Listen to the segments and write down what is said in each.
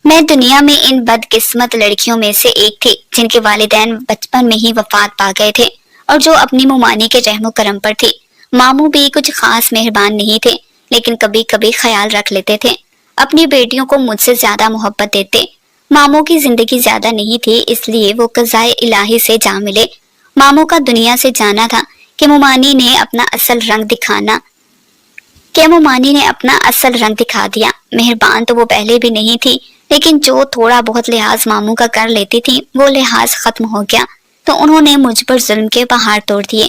میں دنیا میں ان بدقسمت لڑکیوں میں سے ایک تھی جن کے والدین بچپن میں ہی وفات پا گئے تھے اور جو اپنی ممانی کے رحم و کرم پر تھی۔ ماموں بھی کچھ خاص مہربان نہیں تھے، لیکن کبھی کبھی خیال رکھ لیتے تھے، اپنی بیٹیوں کو مجھ سے زیادہ محبت دیتے۔ ماموں کی زندگی زیادہ نہیں تھی، اس لیے وہ قضائے الہی سے جا ملے۔ ماموں کا دنیا سے جانا تھا کہ ممانی نے اپنا اصل رنگ دکھا دیا۔ مہربان تو وہ پہلے بھی نہیں تھی، لیکن جو تھوڑا بہت لحاظ ماموں کا کر لیتی تھی وہ لحاظ ختم ہو گیا، تو انہوں نے مجھ پر ظلم کے پہاڑ توڑ دیے۔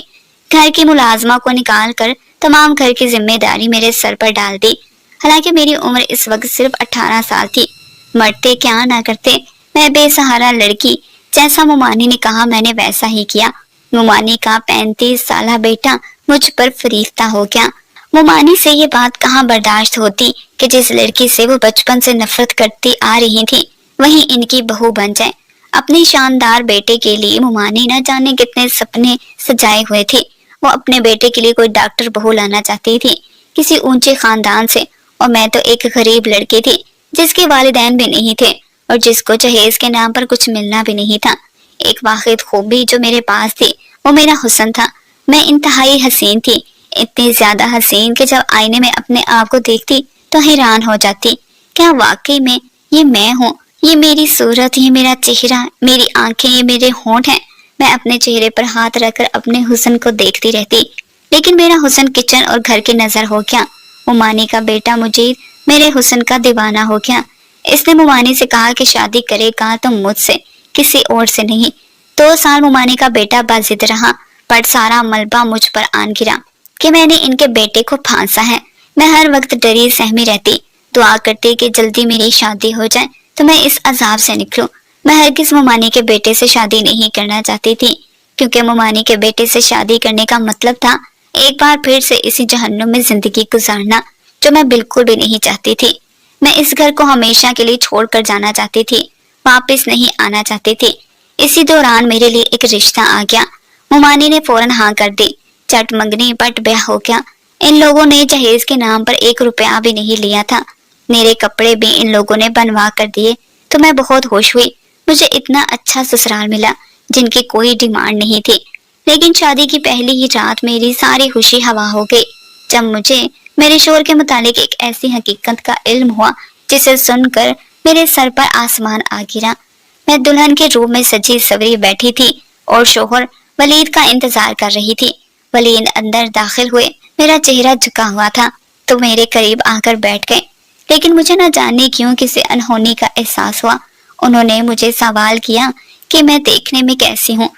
گھر کی ملازمہ کو نکال کر تمام گھر کی ذمہ داری میرے سر پر ڈال دی، حالانکہ میری عمر اس وقت صرف 18 سال تھی۔ مرتے کیا نہ کرتے، میں بے سہارا لڑکی، جیسا ممانی نے کہا میں نے ویسا ہی کیا۔ ممانی کا 35 سالہ بیٹا مجھ پر فریفتہ ہو گیا۔ ممانی سے یہ بات کہاں برداشت ہوتی کہ جس لڑکی سے وہ بچپن سے نفرت کرتی آ رہی تھی وہی ان کی بہو بن جائے۔ اپنے شاندار بیٹے کے لیے ممانی نہ جانے کتنے سپنے سجائے ہوئے تھی۔ وہ اپنے بیٹے کے لیے کوئی ڈاکٹر بہو لانا چاہتی تھی، کسی اونچے خاندان سے، اور میں تو ایک غریب لڑکی تھی جس کے والدین بھی نہیں تھے اور جس کو جہیز کے نام پر کچھ ملنا بھی نہیں تھا۔ ایک واحد خوبی جو میرے پاس تھی وہ میرا حسن تھا۔ میں انتہائی حسین تھی، اتنی زیادہ حسین کہ جب آئینے میں اپنے آپ کو دیکھتی تو حیران ہو جاتی، کیا واقعی میں یہ میں ہوں؟ یہ میری صورت، یہ میرا چہرہ، میری آنکھیں، یہ میرے ہونٹ ہیں۔ میں اپنے چہرے پر ہاتھ رکھ کر اپنے حسن کو دیکھتی رہتی، لیکن میرا حسن کچن اور گھر کی نظر ہو گیا۔ ممانی کا بیٹا مجید میرے حسن کا دیوانہ ہو گیا۔ اس نے ممانی سے کہا کہ شادی کرے گا تو مجھ سے، کسی اور سے نہیں۔ 2 سال ممانی کا بیٹا باضد رہا، پر سارا ملبہ مجھ پر آن گرا کہ میں نے ان کے بیٹے کو پھانسا ہے۔ میں ہر وقت ڈری سہمی رہتی، دعا کرتی کہ جلدی میری شادی ہو جائے تو میں اس عذاب سے نکلوں۔ میں ہرگز ممانی کے بیٹے سے شادی نہیں کرنا چاہتی تھی، کیونکہ ممانی کے بیٹے سے شادی کرنے کا مطلب تھا ایک بار پھر سے اسی جہنم میں زندگی گزارنا، جو میں بالکل بھی نہیں چاہتی تھی۔ میں اس گھر کو ہمیشہ کے لیے چھوڑ کر جانا چاہتی تھی، واپس نہیں آنا چاہتی تھی۔ اسی دوران میرے لیے ایک رشتہ آ گیا۔ ممانی نے فوراً ہاں کر دی، چٹ منگنی پٹ بیاہ ہو گیا۔ ان لوگوں نے جہیز کے نام پر 1 روپیہ بھی نہیں لیا تھا۔ میرے کپڑے بھی ان لوگوں نے بنوا کر دیے، تو میں بہت خوش ہوئی۔ مجھے اتنا اچھا سسرال ملا جن کی کوئی ڈیمانڈ نہیں تھی۔ لیکن شادی کی پہلی ہی رات میری ساری خوشی ہوا ہو گئی، جب مجھے میرے شوہر کے متعلق ایک ایسی حقیقت کا علم ہوا جسے سن کر میرے سر پر آسمان آ گرا۔ میں دلہن کے روپ میں سجی سوری بیٹھی تھی اور شوہر ولید کا انتظار کر رہی تھی۔ ولید اندر داخل ہوئے، میرا چہرہ جھکا ہوا تھا تو میرے قریب آ کر بیٹھ گئے، لیکن مجھے نہ جانے کیوں کسی انہونی کا احساس ہوا۔ انہوں نے مجھے سوال کیا کہ میں دیکھنے میں کیسی ہوں۔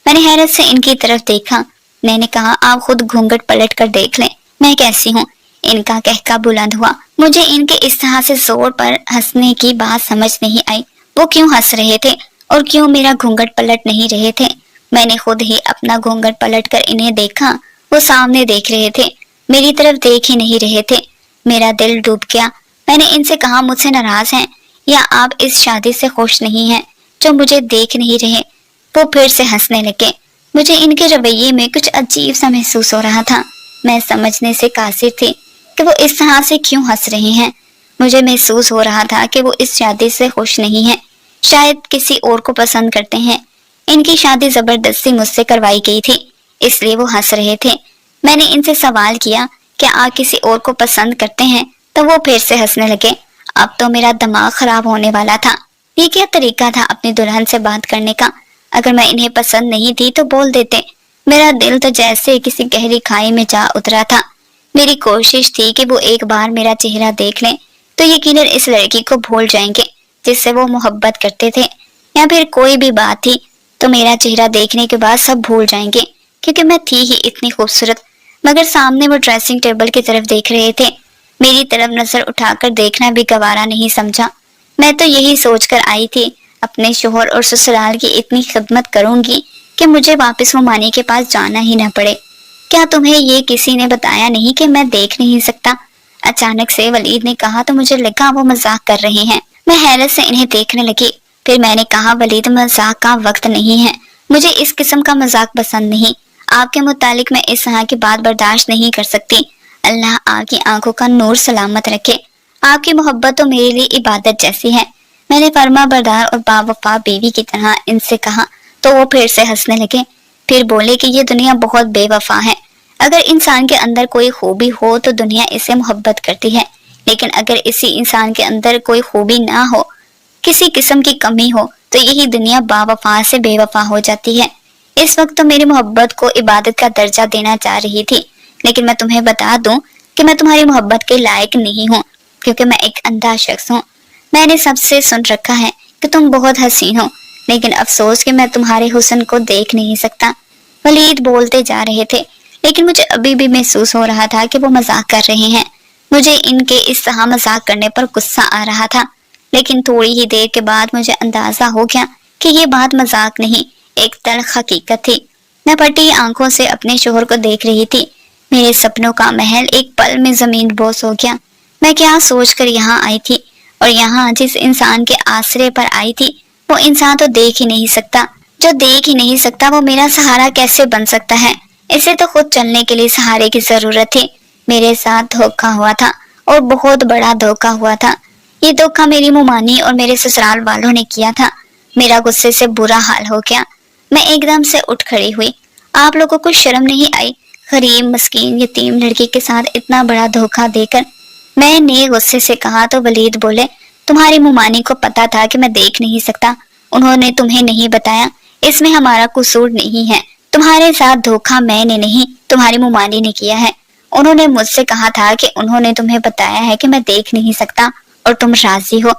میں نے حیرت سے ان کی طرف دیکھا۔ میں نے کہا آپ خود گھونگھٹ پلٹ کر دیکھ لیں، میں کیسی ہوں۔ ان کا کہکا بلند ہوا۔ مجھے ان کے اس طرح سے زور پر ہنسنے کی بات سمجھ نہیں آئی۔ وہ کیوں ہنس رہے تھے اور کیوں میرا گھونگھٹ پلٹ نہیں رہے تھے؟ میں نے خود ہی اپنا گھونگھٹ پلٹ کر انہیں دیکھا۔ وہ سامنے دیکھ رہے تھے، میری طرف دیکھ ہی نہیں رہے تھے۔ میرا دل ڈوب گیا۔ میں نے ان سے کہا مجھ سے ناراض ہیں یا آپ اس شادی سے خوش نہیں ہیں جو مجھے دیکھ نہیں رہے؟ وہ پھر سے ہنسنے لگے۔ مجھے ان کے رویے میں کچھ عجیب سا محسوس ہو رہا تھا۔ میں سمجھنے سے قاصر تھی کہ وہ اس طرح سے کیوں ہنس رہے ہیں۔ مجھے محسوس ہو رہا تھا کہ وہ اس شادی سے خوش نہیں ہیں، شاید کسی اور کو پسند کرتے ہیں۔ ان کی شادی زبردستی مجھ سے کروائی گئی تھی، اس لیے وہ ہنس رہے تھے۔ میں نے ان سے سوال کیا کہ آپ کسی اور کو پسند کرتے ہیں، تو وہ پھر سے ہنسنے لگے۔ اب تو میرا دماغ خراب ہونے والا تھا۔ یہ کیا طریقہ تھا اپنی دلہن سے بات کرنے کا؟ اگر میں انہیں پسند نہیں تھی تو بول دیتے۔ میرا دل تو جیسے کسی گہری کھائی میں جا اترا تھا۔ میری کوشش تھی کہ وہ ایک بار میرا چہرہ دیکھ لیں تو یقیناً اس لڑکی کو بھول جائیں گے جس سے وہ محبت کرتے تھے، یا پھر کوئی بھی بات تھی تو میرا چہرہ دیکھنے کے بعد سب بھول جائیں گے، کیونکہ میں تھی ہی اتنی خوبصورت۔ مگر سامنے وہ ڈریسنگ ٹیبل کی طرف دیکھ رہے تھے۔ میری طرف نظر اٹھا کر دیکھنا بھی گوارا نہیں سمجھا۔ میں تو یہی سوچ کر آئی تھی اپنے شوہر اور سسرال کی اتنی خدمت کروں گی کہ مجھے واپس ممانی کے پاس جانا ہی نہ پڑے۔ کیا تمہیں یہ کسی نے بتایا نہیں کہ میں دیکھ نہیں سکتا؟ اچانک سے ولید نے کہا تو مجھے لگا وہ مذاق کر رہے ہیں۔ میں حیرت سے انہیں دیکھنے لگی۔ پھر میں نے کہا ولید مذاق کا وقت نہیں ہے، مجھے اس قسم کا مذاق پسند نہیں۔ آپ کے متعلق میں اس طرح کی بات برداشت نہیں کر سکتی۔ اللہ آپ کی آنکھوں کا نور سلامت رکھے۔ آپ کی محبت تو میرے لیے عبادت جیسی ہے۔ میں نے فرما بردار اور باوفا بیوی کی طرح ان سے کہا تو وہ پھر سے ہنسنے لگے، پھر بولے کہ یہ دنیا بہت بے وفا ہے۔ اگر انسان کے اندر کوئی خوبی ہو تو دنیا اسے محبت کرتی ہے، لیکن اگر اسی انسان کے اندر کوئی خوبی نہ ہو، کسی قسم کی کمی ہو، تو یہی دنیا با وفا سے بے وفا ہو جاتی ہے۔ اس وقت تو میری محبت کو عبادت کا درجہ دینا چاہ رہی تھی، لیکن میں تمہیں بتا دوں کہ میں تمہاری محبت کے لائق نہیں ہوں، کیونکہ میں ایک اندھا شخص ہوں۔ میں نے سب سے سن رکھا ہے کہ تم بہت حسین ہو، لیکن افسوس کہ میں تمہارے حسن کو دیکھ نہیں سکتا۔ ولید بولتے جا رہے تھے، لیکن مجھے ابھی بھی محسوس ہو رہا تھا کہ وہ مذاق کر رہے ہیں۔ مجھے ان کے اس طرح مذاق کرنے پر غصہ آ رہا تھا، لیکن تھوڑی ہی دیر کے بعد مجھے اندازہ ہو گیا کہ یہ بات مذاق نہیں، ایک تلخ حقیقت تھی۔ میں پھٹی آنکھوں سے اپنے شوہر کو دیکھ رہی تھی۔ میرے سپنوں کا محل ایک پل میں زمین بوس ہو گیا۔ میں کیا سوچ کر یہاں آئی تھی، اور یہاں جس انسان کے آسرے پر آئی تھی وہ انسان تو دیکھ ہی نہیں سکتا۔ جو دیکھ ہی نہیں سکتا وہ میرا سہارا کیسے بن سکتا ہے؟ اسے تو خود چلنے کے لیے سہارے کی ضرورت تھی۔ میرے ساتھ دھوکا ہوا تھا، اور بہت بڑا دھوکا ہوا تھا۔ یہ دھوکا میری ممانی اور میرے سسرال والوں نے کیا تھا۔ میرا غصے سے برا حال ہو گیا۔ میں ایک دم سے اٹھ کھڑی ہوئی۔ آپ لوگوں کو شرم نہیں آئی غریب مسکین یتیم لڑکی کے ساتھ اتنا بڑا دھوکا دے کر؟ میں نے غصے سے کہا تو ولید بولے، تمہاری ممانی کو پتا تھا کہ میں دیکھ نہیں سکتا، انہوں نے تمہیں نہیں بتایا، اس میں ہمارا قصور نہیں ہے۔ تمہارے ساتھ دھوکا میں نے نہیں، تمہاری ممانی نے کیا ہے۔ انہوں نے مجھ سے کہا تھا کہ انہوں نے تمہیں بتایا ہے کہ میں دیکھ نہیں سکتا اور تم راضی ہو۔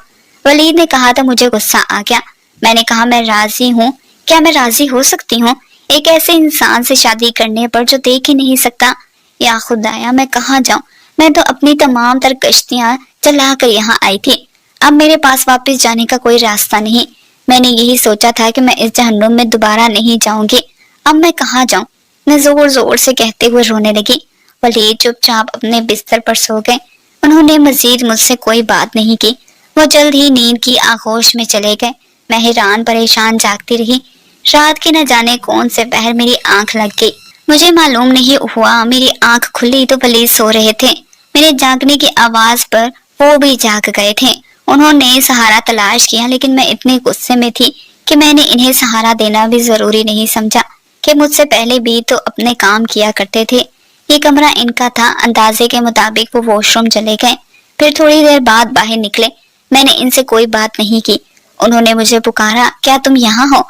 ولید نے کہا تو مجھے غصہ آ گیا۔ میں نے کہا میں راضی ہوں؟ کیا میں راضی ہو سکتی ہوں ایک ایسے انسان سے شادی کرنے پر جو دیکھ ہی نہیں سکتا؟ یا خدایا میں کہاں جاؤں؟ میں تو اپنی تمام تر کشتیاں چلا کر یہاں آئی تھی، اب میرے پاس واپس جانے کا کوئی راستہ نہیں۔ میں نے یہی سوچا تھا کہ میں اس جہنم میں دوبارہ نہیں جاؤں گی، اب میں کہاں جاؤں؟ میں زور زور سے کہتے ہوئے رونے لگی۔ ولید چپ چاپ اپنے بستر پر سو گئے۔ انہوں نے مزید مجھ سے کوئی بات نہیں کی، وہ جلد ہی نیند کی آغوش میں چلے گئے۔ میں حیران پریشان جاگتی رہی۔ رات کے نہ جانے کون سے پہر میری آنکھ لگ گئی، مجھے معلوم نہیں ہوا۔ میری آنکھ کھلی تو ولید سو رہے تھے۔ میرے جاگنے کی آواز پر وہ بھی جاگ گئے تھے۔ انہوں نے سہارا تلاش کیا، لیکن میں اتنے غصے میں تھی کہ میں نے انہیں سہارا دینا بھی ضروری نہیں سمجھا کہ مجھ سے پہلے بھی تو اپنے کام کیا کرتے تھے۔ یہ کمرہ ان کا تھا، اندازے کے مطابق وہ واش روم چلے گئے، پھر تھوڑی دیر بعد باہر نکلے۔ میں نے ان سے کوئی بات نہیں کی۔ انہوں نے مجھے پکارا، کیا تم یہاں ہو؟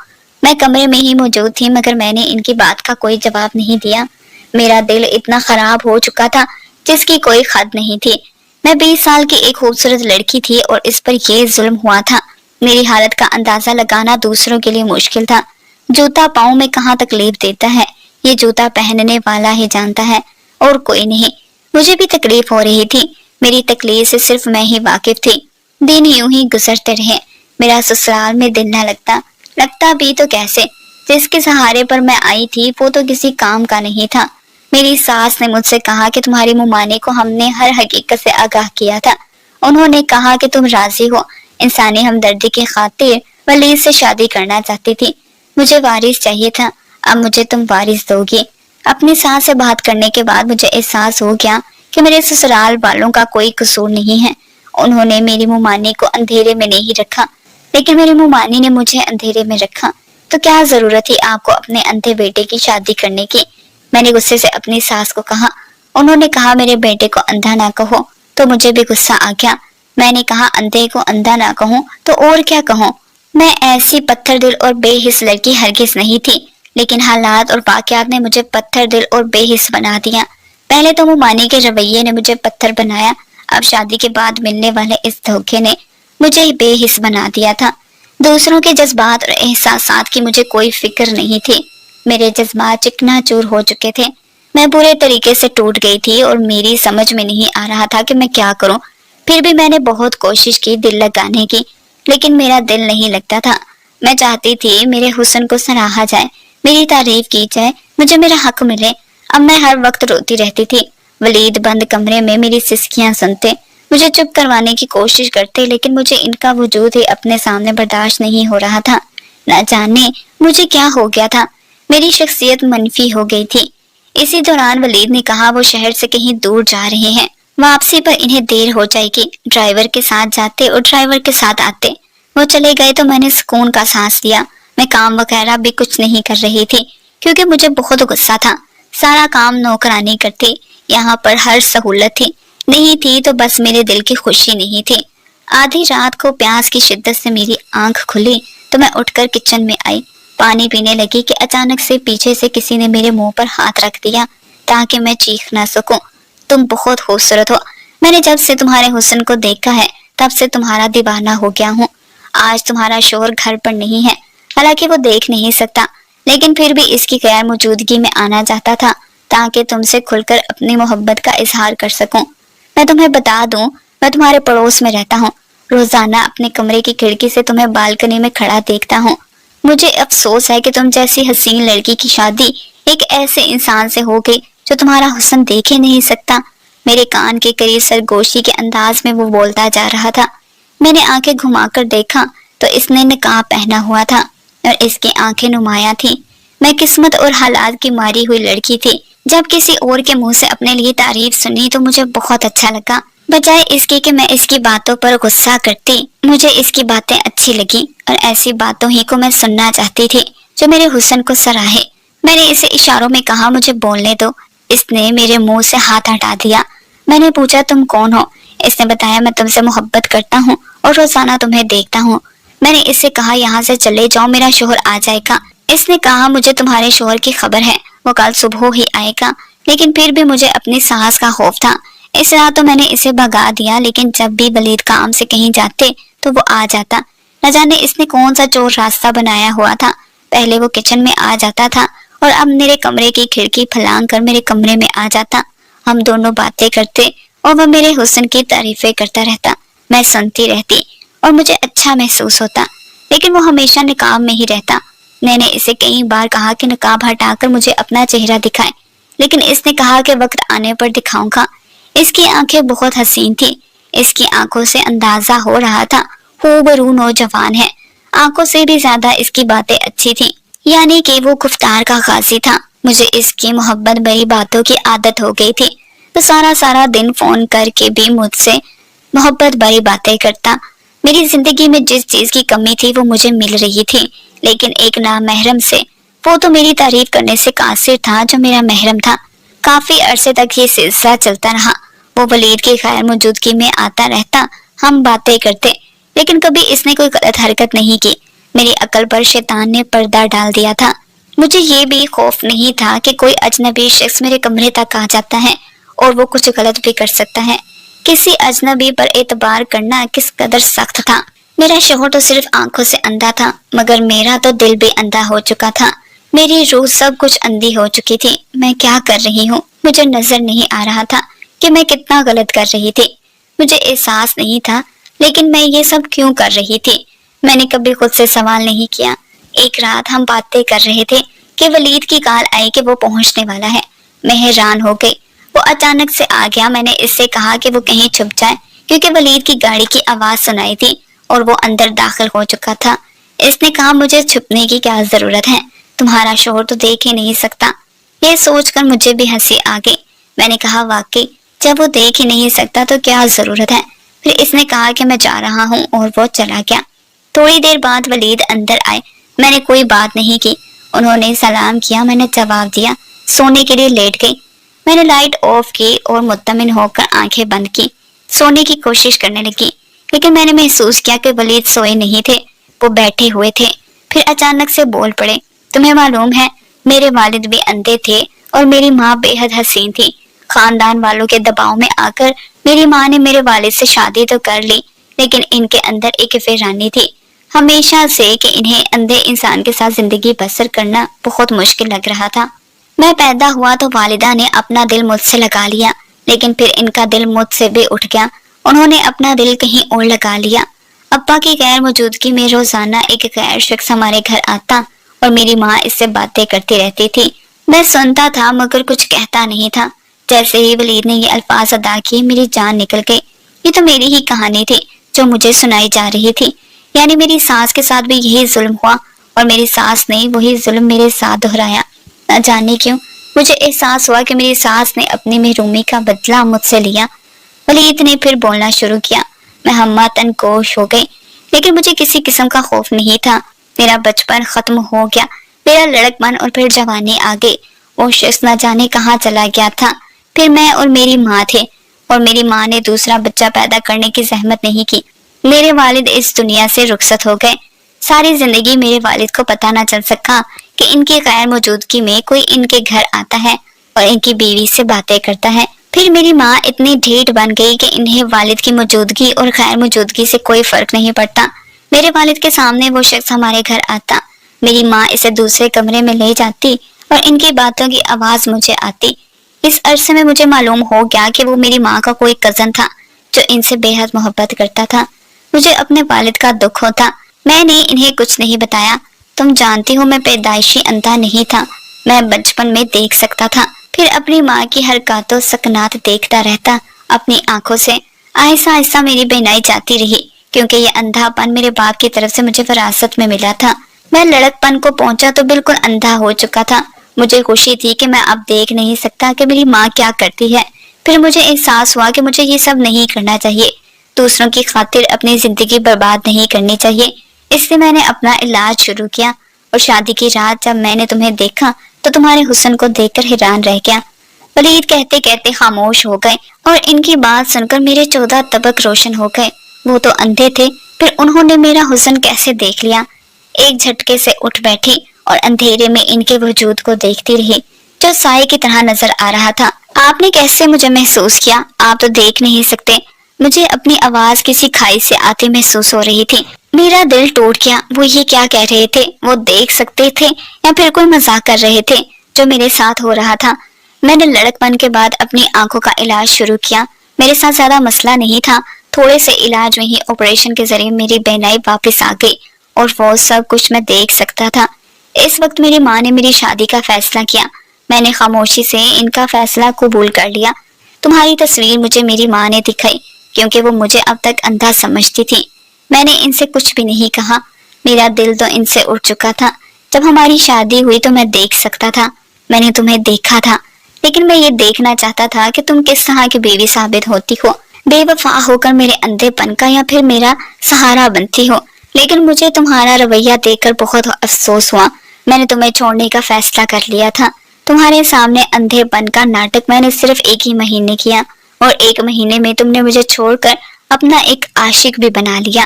میں کمرے میں ہی موجود تھی، مگر میں نے ان کی بات کا کوئی جواب نہیں دیا۔ میرا دل اتنا خراب ہو چکا تھا جس کی کوئی حد نہیں تھی۔ میں 20 سال کی ایک خوبصورت لڑکی تھی اور اس پر یہ ظلم ہوا تھا۔ میری حالت کا اندازہ لگانا دوسروں کے لیے مشکل تھا۔ جوتا پاؤں میں کہاں تکلیف دیتا ہے یہ جوتا پہننے والا ہی جانتا ہے، اور کوئی نہیں۔ مجھے بھی تکلیف ہو رہی تھی، میری تکلیف سے صرف میں ہی واقف تھی۔ دن یوں ہی گزرتے رہے، میرا سسرال میں دل نہ لگتا بھی تو کیسے؟ جس کے سہارے پر میں آئی تھی وہ تو کسی کام کا نہیں تھا۔ میری ساس نے مجھ سے کہا کہ تمہاری ممانی کو ہم نے ہر حقیقت سے آگاہ کیا تھا۔ انہوں نے کہا کہ تم راضی ہو، انسانی ہمدردی کی خاطر ولید سے شادی کرنا چاہتی تھی۔ مجھے وارث چاہیے تھا، اب مجھے تم وارث دو گی۔ اپنی ساس سے بات کرنے کے بعد مجھے احساس ہو گیا کہ میرے سسرال والوں کا کوئی قصور نہیں ہے۔ انہوں نے میری ممانی کو اندھیرے میں نہیں رکھا، لیکن میری ممانی نے مجھے اندھیرے میں رکھا۔ تو کیا ضرورت تھی آپ کو اپنے اندھے بیٹے کی شادی کرنے کی؟ میں نے غصے سے اپنی ساس کو کہا۔ انہوں نے کہا میرے بیٹے کو اندھا نہ کہو، تو مجھے بھی غصہ آ گیا۔ میں نے کہا اندھے کو اندھا نہ کہوں تو اور کیا کہوں؟ میں ایسی پتھر دل اور بے حس لڑکی ہرگز نہیں تھی، لیکن حالات اور واقعات نے مجھے پتھر دل اور بے حس بنا دیا۔ پہلے تو ممانی کے رویے نے مجھے پتھر بنایا، اب شادی کے بعد ملنے والے اس دھوکے نے مجھے بے حس بنا دیا تھا۔ دوسروں کے جذبات اور احساسات کی مجھے کوئی فکر نہیں تھی۔ میرے جذبات چکنا چور ہو چکے تھے، میں برے طریقے سے ٹوٹ گئی تھی اور میری سمجھ میں نہیں آ رہا تھا کہ میں کیا کروں۔ پھر بھی میں نے بہت کوشش کی دل لگانے کی، لیکن میرا دل نہیں لگتا تھا۔ میں چاہتی تھی میرے حسن کو سراہا جائے، میری تعریف کی جائے، مجھے میرا حق ملے۔ اب میں ہر وقت روتی رہتی تھی۔ ولید بند کمرے میں میری سسکیاں سنتے، مجھے چپ کروانے کی کوشش کرتے، لیکن مجھے ان کا وجود ہی اپنے سامنے برداشت نہیں ہو رہا تھا۔ نہ جانے مجھے کیا ہو گیا تھا، میری شخصیت منفی ہو گئی تھی۔ اسی دوران ولید نے کہا وہ شہر سے کہیں دور جا رہے ہیں، واپسی پر انہیں دیر ہو جائے گی۔ ڈرائیور کے ساتھ جاتے اور ڈرائیور کے ساتھ آتے۔ وہ چلے گئے تو میں نے سکون کا سانس لیا۔ میں کام وغیرہ بھی کچھ نہیں کر رہی تھی کیونکہ مجھے بہت غصہ تھا۔ سارا کام نوکرانی کرتی، یہاں پر ہر سہولت تھی، نہیں تھی تو بس میرے دل کی خوشی نہیں تھی۔ آدھی رات کو پیاس کی شدت سے میری آنکھ کھلی تو میں اٹھ کر کچن میں آئی، پانی پینے لگی کہ اچانک سے پیچھے سے کسی نے میرے منہ پر ہاتھ رکھ دیا تاکہ میں چیخ نہ سکوں۔ تم بہت خوبصورت ہو، میں نے جب سے تمہارے حسن کو دیکھا ہے تب سے تمہارا دیوانہ ہو گیا ہوں۔ آج تمہارا شوہر گھر پر نہیں ہے، حالانکہ وہ دیکھ نہیں سکتا، لیکن پھر بھی اس کی غیر موجودگی میں آنا چاہتا تھا تاکہ تم سے کھل کر اپنی محبت کا اظہار کر سکوں۔ میں تمہیں بتا دوں، میں تمہارے پڑوس میں رہتا ہوں، روزانہ اپنے کمرے کی کھڑکی سے تمہیں بالکنی میں کھڑا دیکھتا ہوں۔ مجھے افسوس ہے کہ تم جیسی حسین لڑکی کی شادی ایک ایسے انسان سے ہو گئی جو تمہارا حسن دیکھ ہی نہیں سکتا۔ میرے کان کے قریب سرگوشی کے انداز میں وہ بولتا جا رہا تھا۔ میں نے آنکھیں گھما کر دیکھا تو اس نے نقاب پہنا ہوا تھا اور اس کی آنکھیں نمایاں تھی۔ میں قسمت اور حالات کی ماری ہوئی لڑکی تھی۔ جب کسی اور کے منہ سے اپنے لیے تعریف سنی تو مجھے بہت اچھا لگا، بجائے اس کی کہ میں اس کی باتوں پر غصہ کرتی۔ مجھے اس کی باتیں اچھی لگی اور ایسی باتوں ہی کو میں سننا چاہتی تھی جو میرے حسن کو سراہے۔ میں نے اسے اشاروں میں کہا مجھے بولنے دو۔ اس نے میرے منہ سے ہاتھ ہٹا دیا۔ میں نے پوچھا تم کون ہو؟ اس نے بتایا میں تم سے محبت کرتا ہوں اور روزانہ تمہیں دیکھتا ہوں۔ میں نے اس سے کہا یہاں سے چلے جاؤ، میرا شوہر آ جائے گا۔ اس نے کہا مجھے تمہارے شوہر کی خبر ہے، وہ کل صبح ہی آئے گا، لیکن پھر بھی مجھے اپنی ساس کا خوف تھا، اس رات تو میں نے اسے بھگا دیا، لیکن جب بھی ولید کام سے کہیں جاتے تو وہ آ جاتا۔ نہ جانے اس نے کون سا چور راستہ بنایا ہوا تھا، پہلے وہ کچن میں آ جاتا تھا اور اب میرے کمرے کی کھڑکی پھلانگ کر میرے کمرے میں آ جاتا۔ ہم دونوں باتیں کرتے اور وہ میرے حسن کی تعریفیں کرتا رہتا، میں سنتی رہتی اور مجھے اچھا محسوس ہوتا، لیکن وہ ہمیشہ نقاب میں ہی رہتا۔ میں نے اسے کئی بار کہا کہ نقاب ہٹا کر مجھے اپنا چہرہ دکھائے، لیکن اس نے کہا کہ وقت آنے پر دکھاؤں گا۔ اس کی آنکھیں بہت حسین تھی، اس کی آنکھوں سے اندازہ ہو رہا تھا خوبرو نوجوان ہے۔ آنکھوں سے بھی زیادہ اس کی باتیں اچھی تھیں، یعنی کہ وہ گفتار کا غازی تھا۔ مجھے اس کی محبت بھری باتوں کی عادت ہو گئی تھی، تو سارا دن فون کر کے بھی مجھ سے محبت بھری باتیں کرتا۔ میری زندگی میں جس چیز کی کمی تھی وہ مجھے مل رہی تھی، لیکن ایک نامحرم سے۔ وہ تو میری تعریف کرنے سے قاصر تھا جو میرا محرم تھا۔ کافی عرصے تک یہ سلسلہ چلتا رہا۔ وہ ولید کی غیر موجودگی میں آتا رہتا، ہم باتیں کرتے، لیکن کبھی اس نے کوئی غلط حرکت نہیں کی۔ میری عقل پر شیطان نے پردہ ڈال دیا تھا۔ مجھے یہ بھی خوف نہیں تھا کہ کوئی اجنبی شخص میرے کمرے تک آ جاتا ہے اور وہ کچھ غلط بھی کر سکتا ہے۔ کسی اجنبی پر اعتبار کرنا کس قدر سخت تھا۔ میرا شوہر تو صرف آنکھوں سے اندھا تھا، مگر میرا تو دل بھی اندھا ہو چکا تھا۔ میری روح سب کچھ اندھی ہو چکی تھی۔ میں کیا کر رہی ہوں؟ مجھے نظر نہیں آ رہا تھا کہ میں کتنا غلط کر رہی تھی۔ مجھے احساس نہیں تھا، لیکن میں یہ سب کیوں کر رہی تھی؟ میں نے کبھی خود سے سوال نہیں کیا۔ ایک رات ہم باتیں کر رہے تھے کہ ولید کی کال آئی کہ وہ پہنچنے والا ہے۔ میں حیران ہو گئی، وہ اچانک سے آ گیا۔ میں نے اس سے کہا کہ وہ کہیں چھپ جائے کیونکہ ولید کی گاڑی کی آواز سنائی تھی اور وہ اندر داخل ہو چکا تھا۔ اس نے کہا مجھے چھپنے کی کیا ضرورت ہے، تمہارا شوہر تو دیکھ ہی نہیں سکتا۔ یہ سوچ کر مجھے بھی ہنسی آ گئی۔ میں نے کہا واقعی جب وہ دیکھ ہی نہیں سکتا تو کیا ضرورت ہے۔ پھر اس نے کہا کہ میں جا رہا ہوں اور وہ چلا گیا۔ تھوڑی دیر بعد ولید اندر آئے۔ میں نے کوئی بات نہیں کی، انہوں نے سلام کیا، میں نے جواب دیا، سونے کے لیے لیٹ گئی۔ میں نے لائٹ آف کی اور مطمئن ہو کر آنکھیں بند کی، سونے کی کوشش کرنے لگی، لیکن میں نے محسوس کیا کہ ولید سوئے نہیں تھے، وہ بیٹھے ہوئے تھے۔ پھر اچانک سے بول پڑے، تمہیں معلوم ہے میرے والد بھی اندھے تھے اور میری ماں بے حد حسین تھی۔ خاندان والوں کے دباؤ میں آ کر میری ماں نے میرے والد سے شادی تو کر لی، لیکن ان کے اندر ایک ویرانی تھی ہمیشہ سے کہ انہیں اندھے انسان کے ساتھ زندگی بسر کرنا بہت مشکل لگ رہا تھا۔ میں پیدا ہوا تو والدہ نے اپنا دل مجھ سے لگا لیا، لیکن پھر ان کا دل مجھ سے بھی اٹھ گیا، انہوں نے اپنا دل کہیں اور لگا لیا۔ ابا کی غیر موجودگی میں روزانہ ایک غیر شخص ہمارے گھر آتا اور میری ماں اس سے باتیں کرتی رہتی تھی۔ میں سنتا تھا مگر کچھ کہتا نہیں تھا۔ جیسے ہی ولید نے یہ الفاظ ادا کیے میری جان نکل گئی۔ یہ تو میری ہی کہانی تھی جو مجھے سنائی جا رہی تھی، یعنی میری ساس کے ساتھ بھی یہی ظلم ہوا اور میری ساس نے وہی ظلم میرے ساتھ دہرایا۔ نہ جانے کیوں مجھے احساس ہوا کہ میری ساس نے اپنی محرومی کا بدلہ مجھ سے لیا۔ ولید نے پھر بولنا شروع کیا۔ میں ہمہ تن کوش ہو گئی۔ لیکن مجھے کسی قسم کا خوف نہیں تھا۔ میرا بچپن ختم ہو گیا، میرا لڑکپن اور پھر جوانی آ گئی۔ وہ شخص نہ جانے کہاں چلا گیا تھا۔ پھر میں اور میری ماں تھے، اور میری ماں نے دوسرا بچہ پیدا کرنے کی زحمت نہیں کی۔ میرے والد اس دنیا سے رخصت ہو گئے۔ ساری زندگی میرے والد کو پتہ نہ چل سکا کہ ان کی غیر موجودگی میں کوئی ان کے گھر آتا ہے اور ان کی بیوی سے باتیں کرتا ہے۔ پھر میری ماں اتنی ڈھیٹ بن گئی کہ انہیں والد کی موجودگی اور غیر موجودگی سے کوئی فرق نہیں پڑتا۔ میرے والد کے سامنے وہ شخص ہمارے گھر آتا، میری ماں اسے دوسرے کمرے میں لے جاتی اور ان کی باتوں کی آواز مجھے آتی۔ اس عرصے میں مجھے معلوم ہو گیا کہ وہ میری ماں کا کوئی کزن تھا جو ان سے بے حد محبت کرتا تھا۔ مجھے اپنے والد کا دکھ ہوتا۔ میں نے انہیں کچھ نہیں بتایا۔ تم جانتی ہو میں پیدائشی اندھا نہیں تھا، میں بچپن میں دیکھ سکتا تھا۔ پھر اپنی ماں کی حرکات و سکنات دیکھتا رہتا اپنی آنکھوں سے۔ آہستہ آہستہ میری بینائی جاتی رہی، کیونکہ یہ اندھا پن میرے باپ کی طرف سے مجھے وراثت میں ملا تھا۔ میں لڑک پن کو پہنچا تو بالکل اندھا ہو چکا تھا۔ مجھے خوشی تھی کہ میں اب دیکھ نہیں سکتا کہ میری ماں کیا کرتی ہے۔ پھر مجھے احساس ہوا کہ مجھے یہ سب نہیں کرنا چاہیے، دوسروں کی خاطر اپنی زندگی برباد نہیں کرنی چاہیے۔ اس لیے میں نے اپنا علاج شروع کیا، اور شادی کی رات جب میں نے تمہیں دیکھا تو تمہارے حسن کو دیکھ کر حیران رہ گیا۔ ولید کہتے کہتے خاموش ہو گئے، اور ان کی بات سن کر میرے 14 طبق روشن ہو گئے۔ وہ تو اندھے تھے، پھر انہوں نے میرا حسن کیسے دیکھ لیا؟ ایک جھٹکے سے اٹھ بیٹھی اور اندھیرے میں ان کے وجود کو دیکھتی رہی جو سائے کی طرح نظر آ رہا تھا۔ آپ نے کیسے مجھے محسوس کیا؟ آپ تو دیکھ نہیں سکتے۔ مجھے اپنی آواز کسی کھائی سے آتی محسوس ہو رہی تھی۔ میرا دل ٹوٹ گیا۔ وہ یہ کیا کہہ رہے تھے؟ وہ دیکھ سکتے تھے یا پھر کوئی مذاق کر رہے تھے جو میرے ساتھ ہو رہا تھا؟ میں نے لڑک پن کے بعد اپنی آنکھوں کا علاج شروع کیا۔ میرے ساتھ زیادہ مسئلہ نہیں تھا، تھوڑے سے علاج میں ہی آپریشن کے ذریعے میری بینائی واپس آ گئی اور وہ سب کچھ میں دیکھ سکتا تھا۔ اس وقت میری ماں نے میری شادی کا فیصلہ کیا۔ میں نے خاموشی سے ان کا فیصلہ قبول کر لیا۔ تمہاری تصویر مجھے میری ماں نے دکھائی، کیونکہ وہ مجھے اب تک اندھا سمجھتی تھی۔ میں نے ان سے کچھ بھی نہیں کہا، میرا دل تو ان سے اٹھ چکا تھا۔ جب ہماری شادی ہوئی تو میں دیکھ سکتا تھا، میں نے تمہیں دیکھا تھا، لیکن میں یہ دیکھنا چاہتا تھا کہ تم کس طرح کی بیوی ثابت ہوتی ہو، بے وفا ہو کر میرے اندھے پن کا یا پھر میرا سہارا بنتی ہو۔ لیکن مجھے تمہارا رویہ دیکھ کر بہت افسوس ہوا۔ میں نے تمہیں چھوڑنے کا فیصلہ کر لیا تھا۔ تمہارے سامنے اندھے پن کا ناٹک میں نے صرف 1 ہی مہینے کیا، اور 1 مہینے میں تم نے مجھے چھوڑ کر اپنا ایک عاشق بھی بنا لیا۔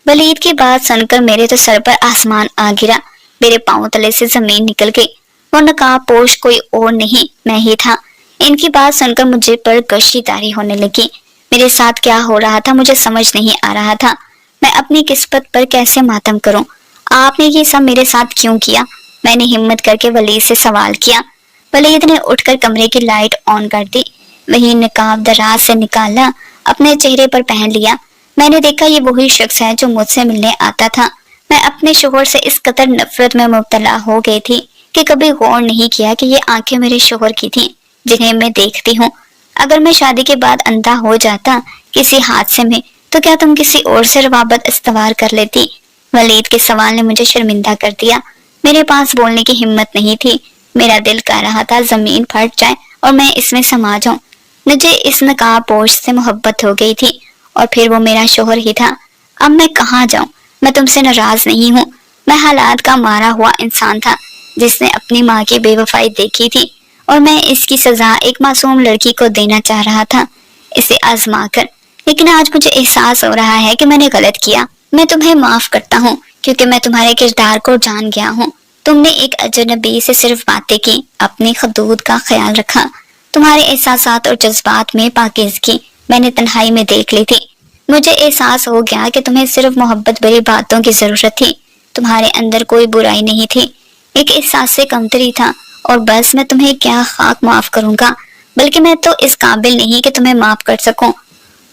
ولید کی بات سن کر میرے تو سر پر آسمان آ گرا، میرے پاؤں تلے سے زمین نکل گئی۔ وہ نقاب پوش کوئی اور نہیں، میں ہی تھا۔ ان کی بات سن کر مجھے پر کشی طاری ہونے لگی۔ میرے ساتھ کیا ہو رہا تھا مجھے سمجھ نہیں آ رہا تھا۔ میں اپنی قسمت پر کیسے ماتم کروں؟ آپ نے یہ سب میرے ساتھ کیوں کیا؟ میں نے ہمت کر کے ولید سے سوال کیا۔ ولید نے اٹھ کر کمرے کی لائٹ آن کر دی، وہی نقاب دراز سے نکالا، اپنے چہرے پر پہن لیا۔ میں نے دیکھا یہ وہی شخص ہے جو مجھ سے ملنے آتا تھا۔ میں اپنے شوہر سے اس قدر نفرت میں مبتلا ہو گئی تھی کہ کبھی غور نہیں کیا کہ یہ آنکھیں میرے شوہر کی تھیں جنہیں میں دیکھتی ہوں۔ اگر میں شادی کے بعد اندھا ہو جاتا کسی حادثے میں تو کیا تم کسی اور سے روابط استوار کر لیتی؟ ولید کے سوال نے مجھے شرمندہ کر دیا۔ میرے پاس بولنے کی ہمت نہیں تھی۔ میرا دل کہہ رہا تھا زمین پھٹ جائے اور میں اس میں سما جاؤں۔ مجھے اس نقاب پوش سے محبت ہو گئی تھی، اور پھر وہ میرا شوہر ہی تھا۔ اب میں کہاں جاؤں؟ میں تم سے ناراض نہیں ہوں، میں حالات کا مارا ہوا انسان تھا جس نے اپنی ماں کی بے وفائی دیکھی تھی، اور میں اس کی سزا ایک معصوم لڑکی کو دینا چاہ رہا تھا، اسے آزما کر۔ لیکن آج مجھے احساس ہو رہا ہے کہ میں نے غلط کیا۔ میں تمہیں معاف کرتا ہوں کیونکہ میں تمہارے کردار کو جان گیا ہوں۔ تم نے ایک اجنبی سے صرف باتیں کی، اپنی حدود کا خیال رکھا۔ تمہارے احساسات اور جذبات میں پاکیزگی میں نے تنہائی میں دیکھ لی تھی۔ مجھے احساس ہو گیا کہ تمہیں صرف محبت بھری باتوں کی ضرورت تھی، تمہارے اندر کوئی برائی نہیں تھی، ایک احساس سے کمتری تھا، اور بس میں تمہیں کیا خاک معاف کروں گا، بلکہ میں تو اس قابل نہیں کہ تمہیں معاف کر سکوں۔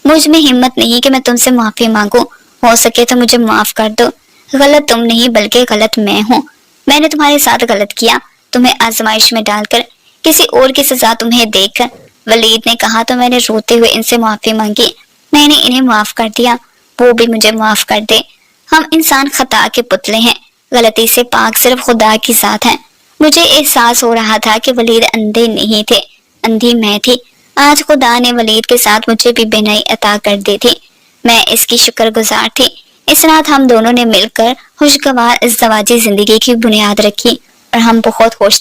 مجھ میں ہمت نہیں کہ میں تم سے معافی مانگوں، ہو سکے تو مجھے معاف کر دو۔ غلط تم نہیں بلکہ غلط میں ہوں۔ میں نے تمہارے ساتھ غلط کیا، تمہیں آزمائش میں ڈال کر، کسی اور کی سزا تمہیں دیکھ کر۔ ولید نے کہا تو میں نے روتے ہوئے ان سے معافی مانگی۔ میں نے انہیں معاف کر دیا، وہ بھی مجھے معاف کر دے۔ ہم انسان خطا کے پتلے ہیں، غلطی سے پاک صرف خدا کی ذات ہے۔ مجھے احساس ہو رہا تھا کہ ولید اندھے نہیں تھے، اندھی میں تھی۔ آج خدا نے ولید کے ساتھ مجھے بھی بینائی عطا کر دی تھی۔ میں اس کی شکر گزار تھی اس رات ہم دونوں نے مل کر خوشگوار ازدواجی زندگی کی بنیاد رکھی اور ہم بہت خوش تھے۔